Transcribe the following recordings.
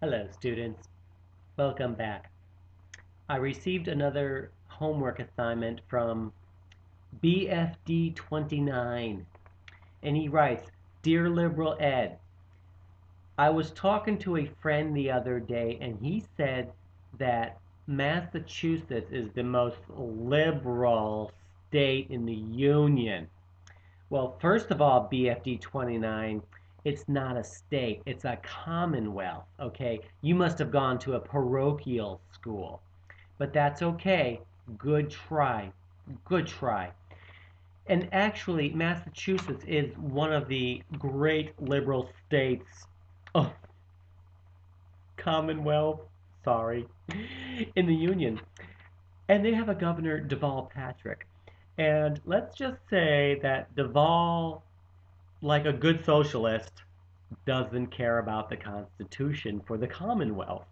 Hello, students. Welcome back. I received another homework assignment from BFD 29, and he writes, Dear Liberal Ed, I was talking to a friend the other day, and he said that Massachusetts is the most liberal state in the Union. Well, first of all, BFD 29, it's not a state, it's a commonwealth, okay? You must have gone to a parochial school, but that's okay. Good try. Good try. And actually, Massachusetts is one of the great liberal states. Oh, Commonwealth, sorry, in the Union. And they have a governor, Deval Patrick. And let's just say that Deval, like a good socialist, doesn't care about the Constitution for the Commonwealth.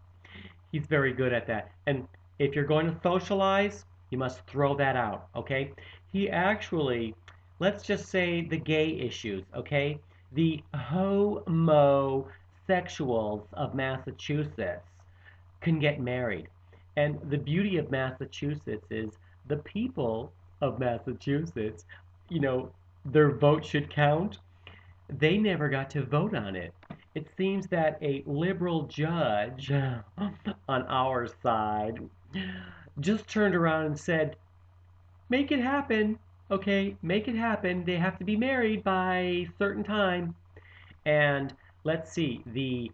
He's very good at that. And if you're going to socialize, you must throw that out, okay? He actually, let's just say the gay issues, okay? The homosexuals of Massachusetts can get married. And the beauty of Massachusetts is the people of Massachusetts, you know, their vote should count. They never got to vote on it. It seems that a liberal judge on our side just turned around and said, make it happen. Okay, make it happen. They have to be married by a certain time. And let's see, the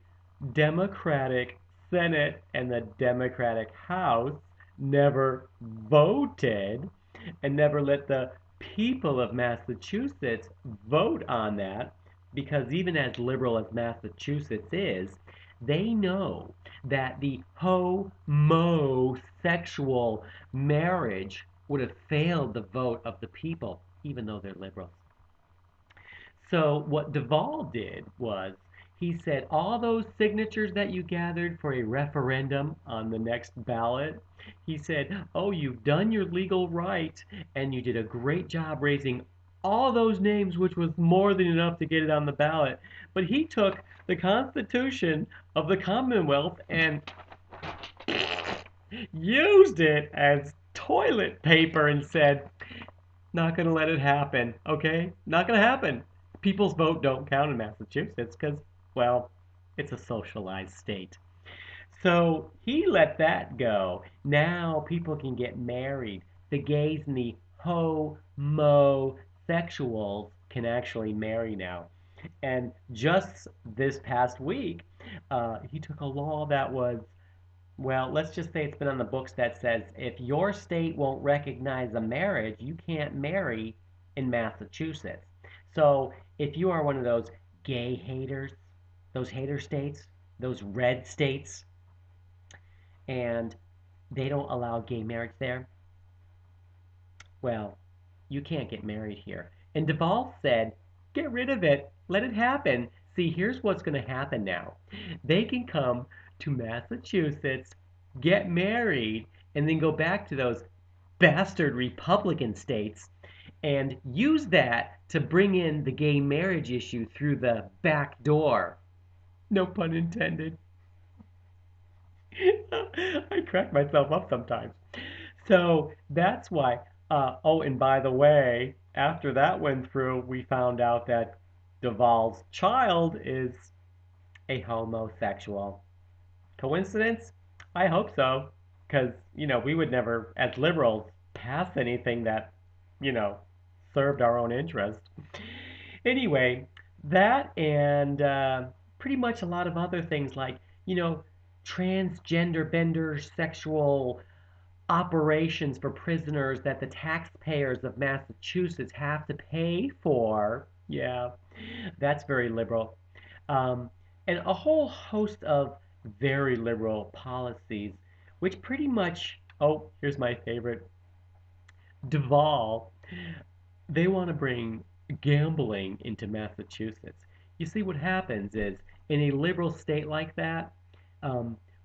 Democratic Senate and the Democratic House never voted and never let the people of Massachusetts vote on that because even as liberal as Massachusetts is, they know that the homosexual marriage would have failed the vote of the people, even though they're liberals. So what Duvall did was he said, all those signatures that you gathered for a referendum on the next ballot, he said, oh, you've done your legal right and you did a great job raising all those names, which was more than enough to get it on the ballot. But he took the Constitution of the Commonwealth and used it as toilet paper and said, not going to let it happen, okay? Not going to happen. People's vote don't count in Massachusetts because, well, it's a socialized state. So he let that go. Now people can get married. The gays and the homosexuals can actually marry now. And just this past week, he took a law that was, well, let's just say it's been on the books that says if your state won't recognize a marriage, you can't marry in Massachusetts. So if you are one of those gay haters, those hater states, those red states, and they don't allow gay marriage there, well, you can't get married here. And Duvall said, get rid of it, let it happen. See, here's what's going to happen now. They can come to Massachusetts, get married, and then go back to those bastard Republican states and use that to bring in the gay marriage issue through the back door. No pun intended. I crack myself up sometimes. So that's why. Oh, and by the way, after that went through, we found out that Duvall's child is a homosexual. Coincidence? I hope so. Because, we would never, as liberals, pass anything that, you know, served our own interest. Anyway, that and pretty much a lot of other things like, transgender, bender, sexual operations for prisoners that the taxpayers of Massachusetts have to pay for. Yeah, that's very liberal. Um, and a whole host of very liberal policies, which pretty much, oh, here's my favorite, Duval, they want to bring gambling into Massachusetts. You see, what happens is in a liberal state like that,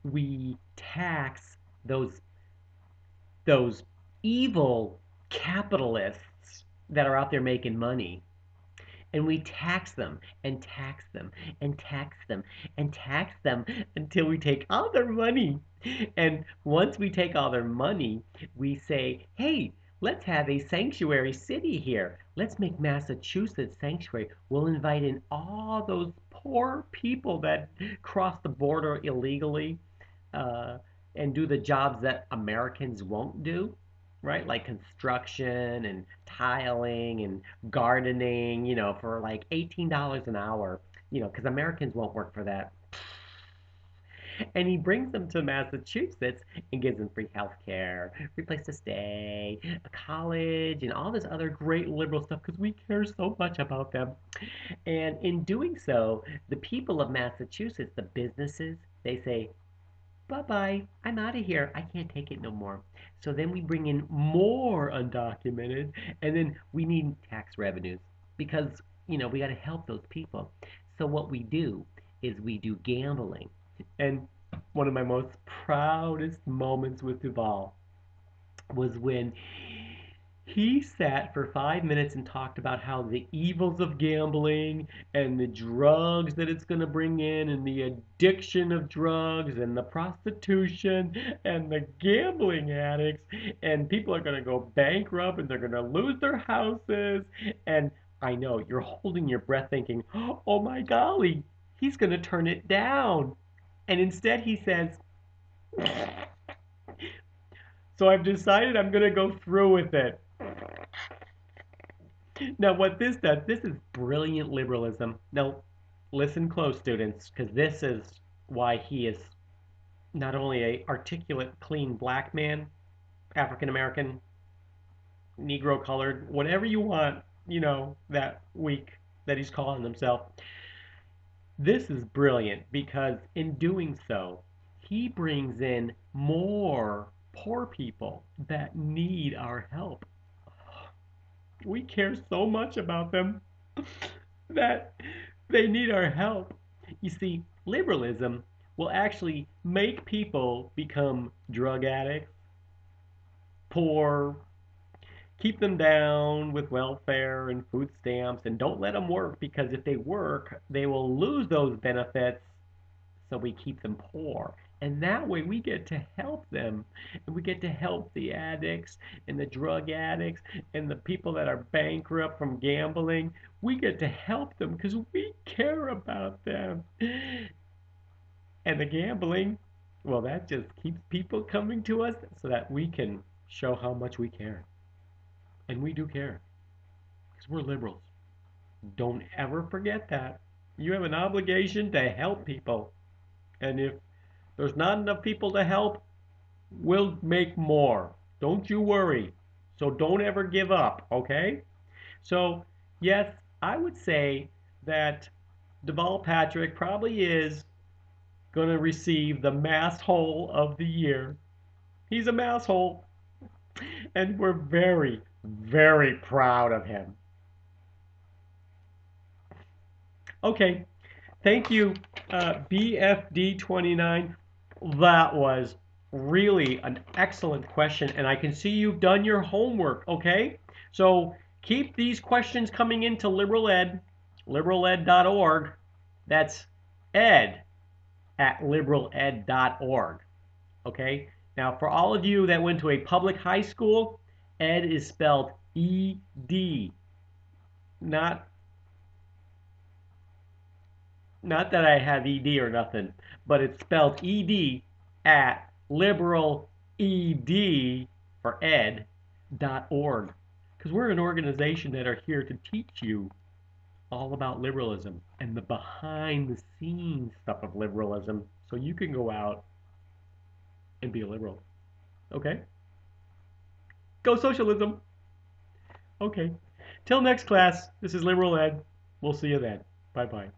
we tax those those evil capitalists that are out there making money. And we tax them and tax them and tax them and tax them until we take all their money. And once we take all their money, we say, hey, let's have a sanctuary city here. Let's make Massachusetts sanctuary. We'll invite in all those poor people that cross the border illegally uh, and do the jobs that Americans won't do, right? Like construction and tiling and gardening, for like $18 an hour, because Americans won't work for that. And he brings them to Massachusetts and gives them free health care, free place to stay, a college, and all this other great liberal stuff because we care so much about them. And in doing so, the people of Massachusetts, the businesses, they say, bye bye, I'm out of here. I can't take it no more. So then we bring in more undocumented, and then we need tax revenues because, we got to help those people. So what we do is we do gambling. And one of my most proudest moments with Duval was when he sat for 5 minutes and talked about how the evils of gambling and the drugs that it's going to bring in and the addiction of drugs and the prostitution and the gambling addicts and people are going to go bankrupt and they're going to lose their houses. And I know you're holding your breath thinking, oh my golly, he's going to turn it down. And instead he says, so I've decided I'm going to go through with it. Now, what this does, this is brilliant liberalism. Now, listen close, students, because this is why he is not only a articulate, clean black man, African American, Negro colored, whatever you want, that week that he's calling himself. This is brilliant because in doing so, he brings in more poor people that need our help. We care so much about them that they need our help. You see, liberalism will actually make people become drug addicts, poor, keep them down with welfare and food stamps, and don't let them work because if they work, they will lose those benefits. So we keep them poor. And that way we get to help them. And we get to help the addicts and the drug addicts and the people that are bankrupt from gambling. We get to help them because we care about them. And the gambling, well, that just keeps people coming to us so that we can show how much we care. And we do care because we're liberals. Don't ever forget that. You have an obligation to help people. And if there's not enough people to help, we'll make more. Don't you worry. So don't ever give up, okay? So, yes, I would say that Deval Patrick probably is going to receive the masshole of the year. He's a masshole. And we're very, very proud of him. Okay, thank you, BFD29. That was really an excellent question, and I can see you've done your homework, okay? So keep these questions coming into Liberal Ed, liberaled.org. That's ed at liberaled.org, okay? Now, for all of you that went to a public high school, ed is spelled E-D, not not that I have ED or nothing, but it's spelled ED at liberal ED for ed.org. Because we're an organization that are here to teach you all about liberalism and the behind the scenes stuff of liberalism so you can go out and be a liberal. Okay? Go socialism. Okay. Till next class, this is Liberal Ed. We'll see you then. Bye bye.